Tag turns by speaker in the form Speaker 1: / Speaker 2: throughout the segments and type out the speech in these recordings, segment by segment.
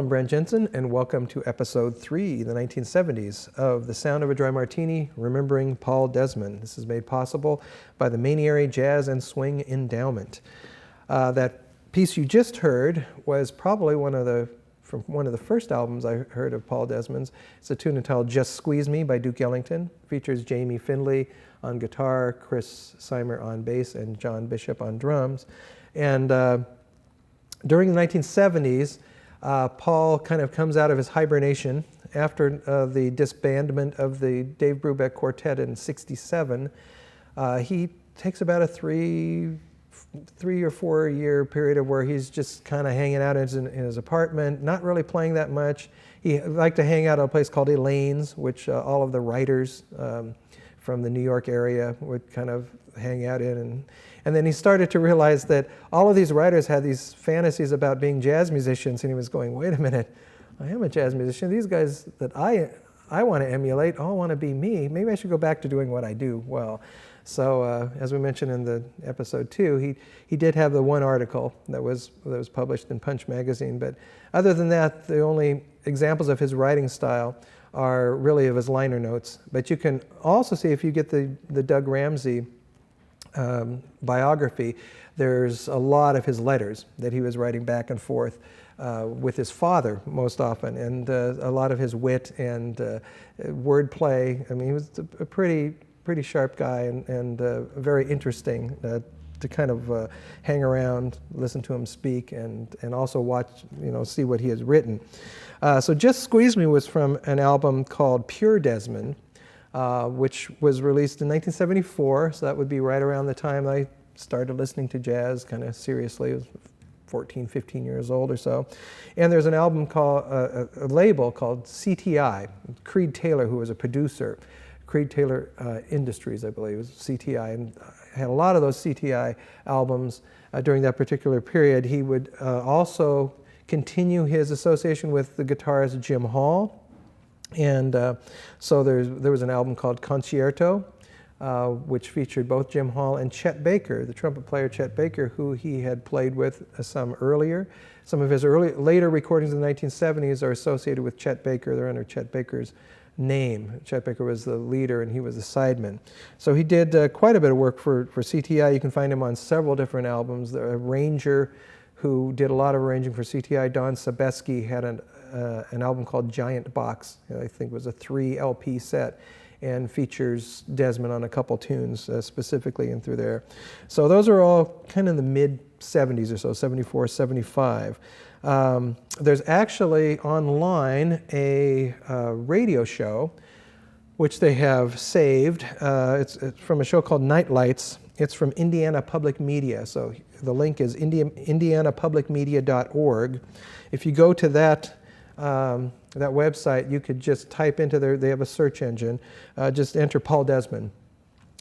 Speaker 1: I'm Brent Jensen, and welcome to episode 3, the 1970s, of The Sound of a Dry Martini, Remembering Paul Desmond. This is made possible by the Manieri Jazz and Swing Endowment. That piece you just heard was probably from one of the first albums I heard of Paul Desmond's. It's a tune entitled Just Squeeze Me by Duke Ellington. It features Jamie Findley on guitar, Chris Seimer on bass, and John Bishop on drums. And during the 1970s, Paul kind of comes out of his hibernation after the disbandment of the Dave Brubeck Quartet in '67. He takes about a three or 4 year period of where he's just kind of hanging out in his apartment, not really playing that much. He liked to hang out at a place called Elaine's, which all of the writers from the New York area would kind of hang out in. And then he started to realize that all of these writers had these fantasies about being jazz musicians, and he was going, wait a minute, I am a jazz musician. These guys that I want to emulate all want to be me. Maybe I should go back to doing what I do well. So as we mentioned in the episode 2, he did have the one article that was published in Punch magazine, but other than that, the only examples of his writing style are really of his liner notes. But you can also see, if you get the Doug Ramsey biography, there's a lot of his letters that he was writing back and forth with his father most often, and a lot of his wit and wordplay. I mean, he was a pretty sharp guy and very interesting to kind of hang around, listen to him speak, and also watch, see what he has written. So Just Squeeze Me was from an album called Pure Desmond, which was released in 1974, so that would be right around the time I started listening to jazz kind of seriously. I was 14, 15 years old or so. And there's an album called, a label called CTI, Creed Taylor, who was a producer, Creed Taylor Industries, I believe, was CTI, and had a lot of those CTI albums during that particular period. He would also continue his association with the guitarist Jim Hall. And so there was an album called Concerto, which featured both Jim Hall and Chet Baker, the trumpet player Chet Baker, who he had played with some earlier. Some of his later recordings in the 1970s are associated with Chet Baker. They're under Chet Baker's name. Chet Baker was the leader and he was the sideman. So he did quite a bit of work for CTI. You can find him on several different albums. The arranger who did a lot of arranging for CTI, Don Sebesky, had an album called Giant Box. I think it was a 3 LP set, and features Desmond on a couple tunes specifically and through there. So those are all kind of in the mid-70s or so, 74, 75. There's actually online a radio show which they have saved. It's from a show called Night Lights. It's from Indiana Public Media. So the link is indianapublicmedia.org. If you go to that website, you could just type into they have a search engine, just enter Paul Desmond,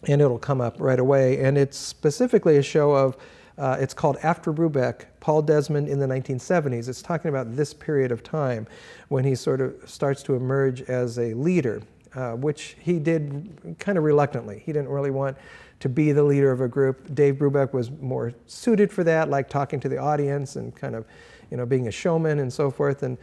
Speaker 1: and it'll come up right away. And it's specifically a show of, it's called After Brubeck, Paul Desmond in the 1970s. It's talking about this period of time when he sort of starts to emerge as a leader, which he did kind of reluctantly. He didn't really want to be the leader of a group. Dave Brubeck was more suited for that, like talking to the audience and kind of, being a showman and so forth. And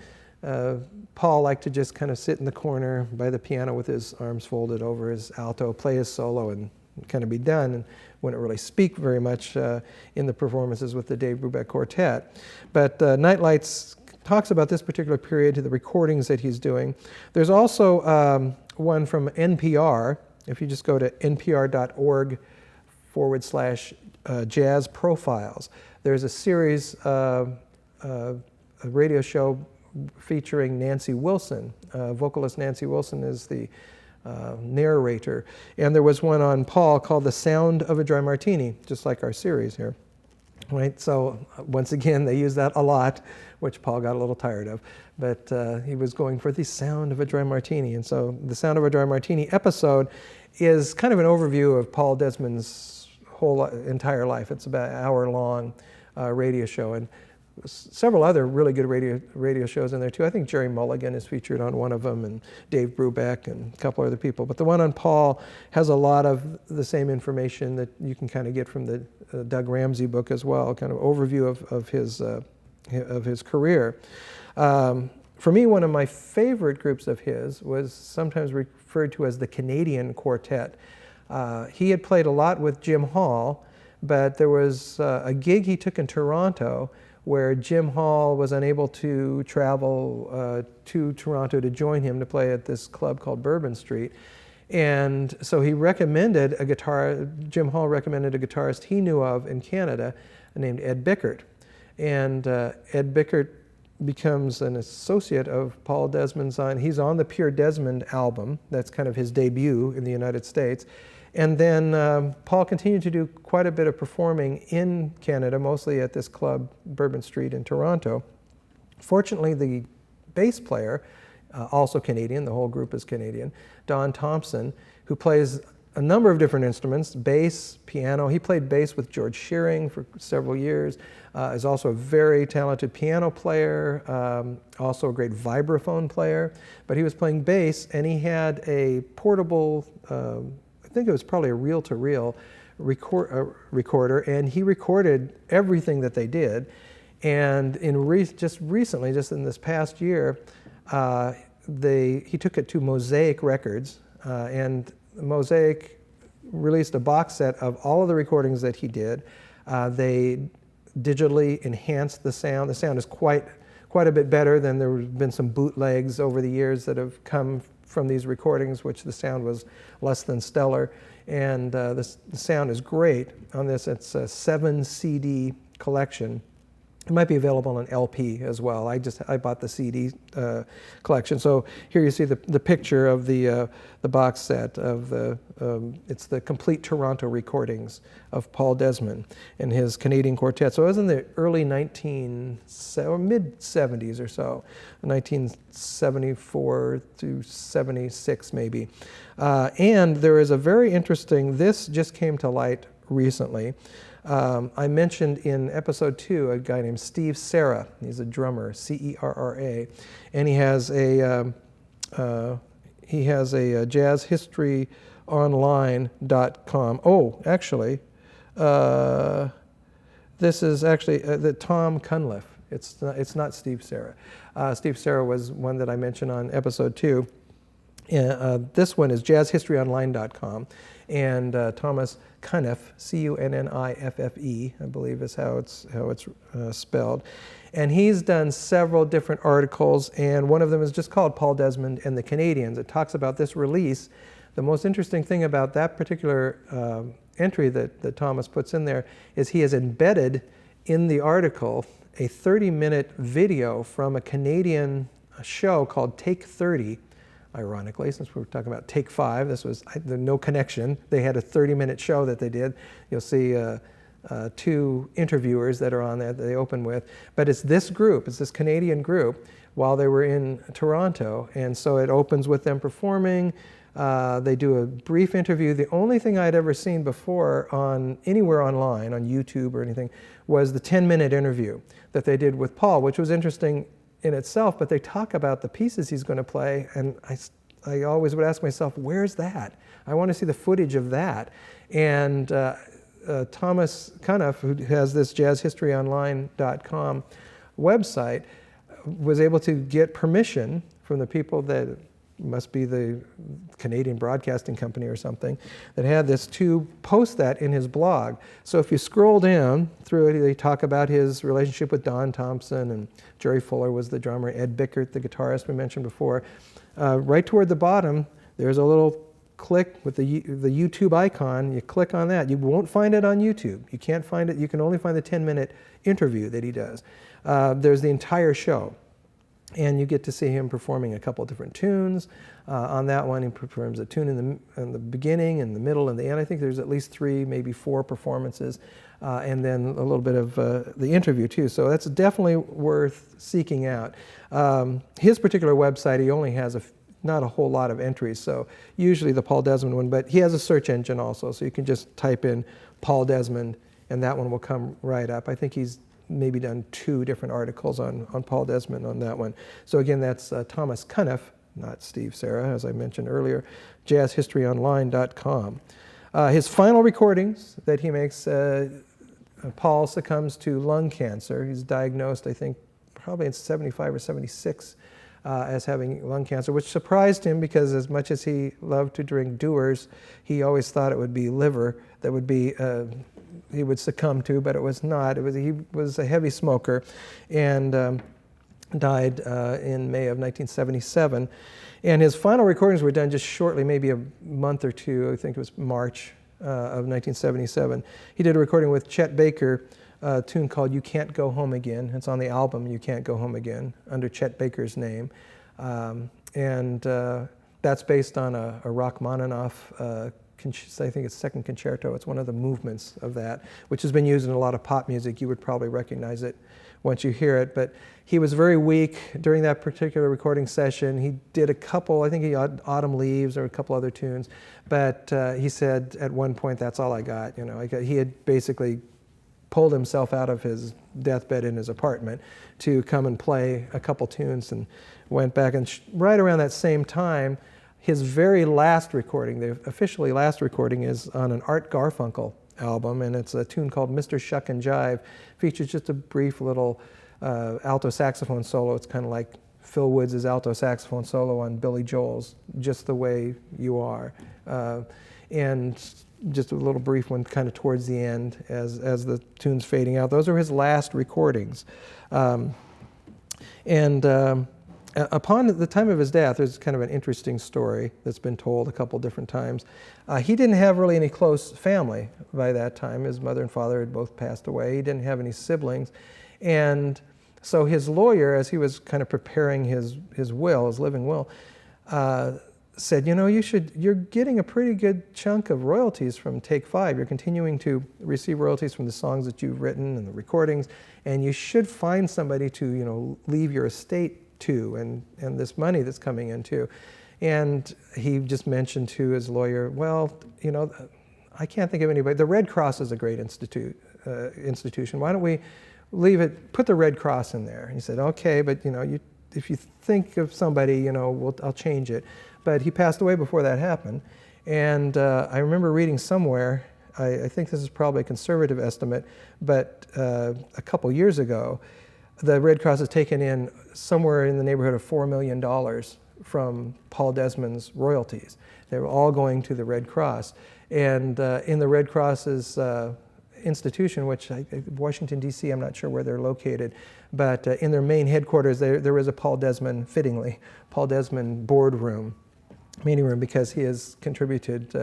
Speaker 1: Paul liked to just kind of sit in the corner by the piano with his arms folded over his alto, play his solo, and kind of be done, and wouldn't really speak very much in the performances with the Dave Brubeck Quartet. But Night Lights talks about this particular period, the recordings that he's doing. There's also one from NPR. If you just go to npr.org/jazz profiles, there's a series, a radio show featuring Nancy Wilson. Vocalist Nancy Wilson is the narrator. And there was one on Paul called The Sound of a Dry Martini, just like our series here. Right? So once again, they use that a lot, which Paul got a little tired of. But he was going for The Sound of a Dry Martini. And so The Sound of a Dry Martini episode is kind of an overview of Paul Desmond's whole entire life. It's about an hour-long radio show. And several other really good radio shows in there too. I think Jerry Mulligan is featured on one of them, and Dave Brubeck and a couple other people. But the one on Paul has a lot of the same information that you can kind of get from the Doug Ramsey book as well, kind of overview of his career. For me, one of my favorite groups of his was sometimes referred to as the Canadian Quartet. He had played a lot with Jim Hall, but there was a gig he took in Toronto where Jim Hall was unable to travel to Toronto to join him to play at this club called Bourbon Street. And so he recommended Jim Hall recommended a guitarist he knew of in Canada named Ed Bickert. And Ed Bickert becomes an associate of Paul Desmond's he's on the Pure Desmond album. That's kind of his debut in the United States. And then Paul continued to do quite a bit of performing in Canada, mostly at this club, Bourbon Street in Toronto. Fortunately, the bass player, also Canadian, the whole group is Canadian, Don Thompson, who plays a number of different instruments, bass, piano. He played bass with George Shearing for several years, is also a very talented piano player, also a great vibraphone player. But he was playing bass, and he had a portable, I think it was probably a reel-to-reel recorder, and he recorded everything that they did. And just recently, just in this past year, he took it to Mosaic Records, and Mosaic released a box set of all of the recordings that he did. They digitally enhanced the sound. The sound is quite a bit better than there have been some bootlegs over the years that have come from these recordings, which the sound was less than stellar. And the sound is great on this. It's a 7 CD collection. It might be available on LP as well. I bought the CD collection. So here you see the picture of the box set of it's the complete Toronto recordings of Paul Desmond and his Canadian Quartet. So it was in the early mid-70s or so, 1974 to 76 maybe. And there is a very interesting, this just came to light recently. I mentioned in episode 2 a guy named Steve Serra. He's a drummer, C-E-R-R-A, and he has a jazzhistoryonline.com. Oh, actually, this is actually the Tom Cunliffe. It's not Steve Serra. Steve Serra was one that I mentioned on episode 2. This one is jazzhistoryonline.com, and Thomas Cunniff, C-U-N-N-I-F-F-E, I believe is how it's spelled. And he's done several different articles, and one of them is just called Paul Desmond and the Canadians. It talks about this release. The most interesting thing about that particular entry that Thomas puts in there is he has embedded in the article a 30-minute video from a Canadian show called Take 30. Ironically, since we were talking about Take 5, this was no connection. They had a 30-minute show that they did. You'll see 2 interviewers that are on there that they open with. But it's this group, it's this Canadian group, while they were in Toronto. And so it opens with them performing. They do a brief interview. The only thing I'd ever seen before anywhere online, on YouTube or anything, was the 10-minute interview that they did with Paul, which was interesting in itself, but they talk about the pieces he's going to play, and I always would ask myself, where's that? I want to see the footage of that. And Thomas Cunniff, who has this jazzhistoryonline.com website, was able to get permission from the people that must be the Canadian Broadcasting Company or something, that had this to post that in his blog. So if you scroll down through it, they talk about his relationship with Don Thompson, and Jerry Fuller was the drummer, Ed Bickert, the guitarist we mentioned before. Right toward the bottom, there's a little click with the YouTube icon. You click on that. You won't find it on YouTube. You can't find it. You can only find the 10-minute interview that he does. There's the entire show. And you get to see him performing a couple of different tunes. On that one, he performs a tune in the beginning, in the middle, and the end. I think there's at least 3, maybe 4 performances, and then a little bit of the interview too. So that's definitely worth seeking out. His particular website, he only has not a whole lot of entries, so usually the Paul Desmond one, but he has a search engine also, so you can just type in Paul Desmond, and that one will come right up. I think he's maybe done 2 different articles on Paul Desmond on that one. So again, that's Thomas Cunniff, not Steve Serra, as I mentioned earlier, jazzhistoryonline.com. His final recordings that he makes, Paul succumbs to lung cancer. He's diagnosed, I think, probably in 75 or 76 as having lung cancer, which surprised him because as much as he loved to drink Dewar's, he always thought it would be liver that would be he would succumb to, but it was not. He was a heavy smoker and died in May of 1977. And his final recordings were done just shortly, maybe a month or two. I think it was March of 1977. He did a recording with Chet Baker, a tune called You Can't Go Home Again. It's on the album You Can't Go Home Again under Chet Baker's name. And that's based on a Rachmaninoff, I think it's second concerto. It's one of the movements of that, which has been used in a lot of pop music. You would probably recognize it once you hear it. But he was very weak during that particular recording session. He did a couple, I think he had Autumn Leaves or a couple other tunes. But he said at one point, that's all I got. You know, he had basically pulled himself out of his deathbed in his apartment to come and play a couple tunes and went back. And right around that same time, his very last recording, the officially last recording, is on an Art Garfunkel album, and it's a tune called Mr. Shuck and Jive. Features just a brief little alto saxophone solo. It's kind of like Phil Woods' alto saxophone solo on Billy Joel's Just the Way You Are. And just a little brief one kind of towards the end as the tune's fading out. Those are his last recordings. Upon the time of his death, there's kind of an interesting story that's been told a couple different times. He didn't have really any close family by that time. His mother and father had both passed away. He didn't have any siblings. And so his lawyer, as he was kind of preparing his will, his living will, said, you know, you're getting a pretty good chunk of royalties from Take Five. You're continuing to receive royalties from the songs that you've written and the recordings, and you should find somebody to, you know, leave your estate to and this money that's coming in too. And he just mentioned to his lawyer, well, you know, I can't think of anybody. The Red Cross is a great institution. Why don't we leave it, put the Red Cross in there? And he said, okay, but you know, if you think of somebody, you know, I'll change it. But he passed away before that happened. And I remember reading somewhere, I think this is probably a conservative estimate, but a couple years ago, the Red Cross has taken in somewhere in the neighborhood of $4 million from Paul Desmond's royalties. They were all going to the Red Cross. And in the Red Cross's institution, which Washington, D.C., I'm not sure where they're located, but in their main headquarters, there is a Paul Desmond, fittingly, Paul Desmond boardroom, meeting room, because he has contributed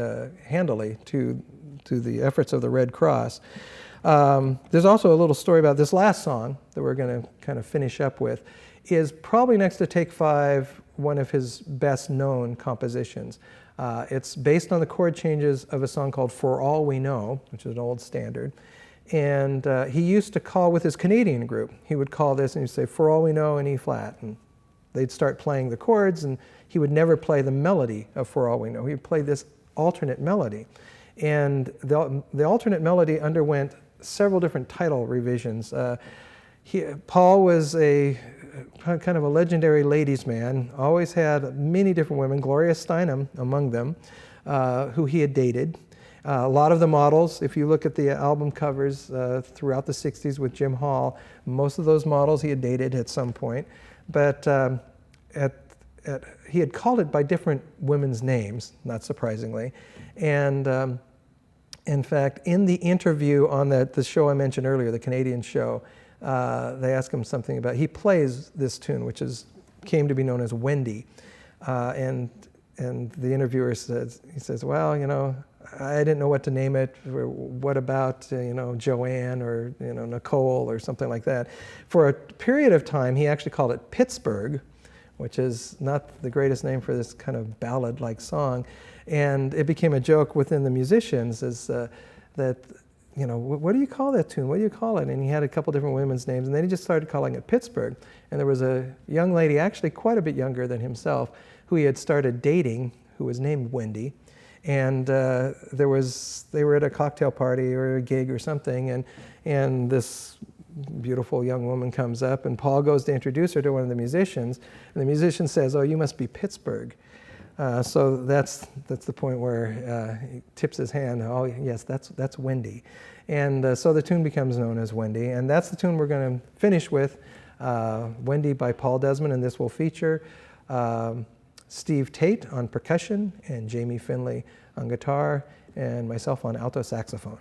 Speaker 1: handily to the efforts of the Red Cross. There's also a little story about this last song that we're going to kind of finish up with, is probably next to Take Five, one of his best known compositions. It's based on the chord changes of a song called For All We Know, which is an old standard. And he used to call with his Canadian group. He would call this and he'd say, For All We Know in E flat. And they'd start playing the chords, and he would never play the melody of For All We Know. He would play this alternate melody. And the alternate melody underwent several different title revisions. Paul was a kind of a legendary ladies' man, always had many different women, Gloria Steinem among them, who he had dated. A lot of the models, if you look at the album covers throughout the 60s with Jim Hall, most of those models he had dated at some point. But he had called it by different women's names, not surprisingly. And in fact, in the interview on the show I mentioned earlier, the Canadian show, they asked him something about, he plays this tune, which came to be known as Wendy. And the interviewer says, well, you know, I didn't know what to name it. What about, you know, Joanne or, you know, Nicole or something like that. For a period of time, he actually called it Pittsburgh, which is not the greatest name for this kind of ballad-like song. And it became a joke within the musicians that, you know, what do you call that tune? What do you call it? And he had a couple different women's names, and then he just started calling it Pittsburgh. And there was a young lady, actually quite a bit younger than himself, who he had started dating, who was named Wendy. And they were at a cocktail party or a gig or something, and this beautiful young woman comes up, and Paul goes to introduce her to one of the musicians, and the musician says, "Oh, you must be Pittsburgh." So that's the point where he tips his hand. Oh, yes, that's Wendy, and so the tune becomes known as Wendy, and that's the tune we're going to finish with. Wendy by Paul Desmond, and this will feature Steve Tate on percussion and Jamie Finley on guitar and myself on alto saxophone.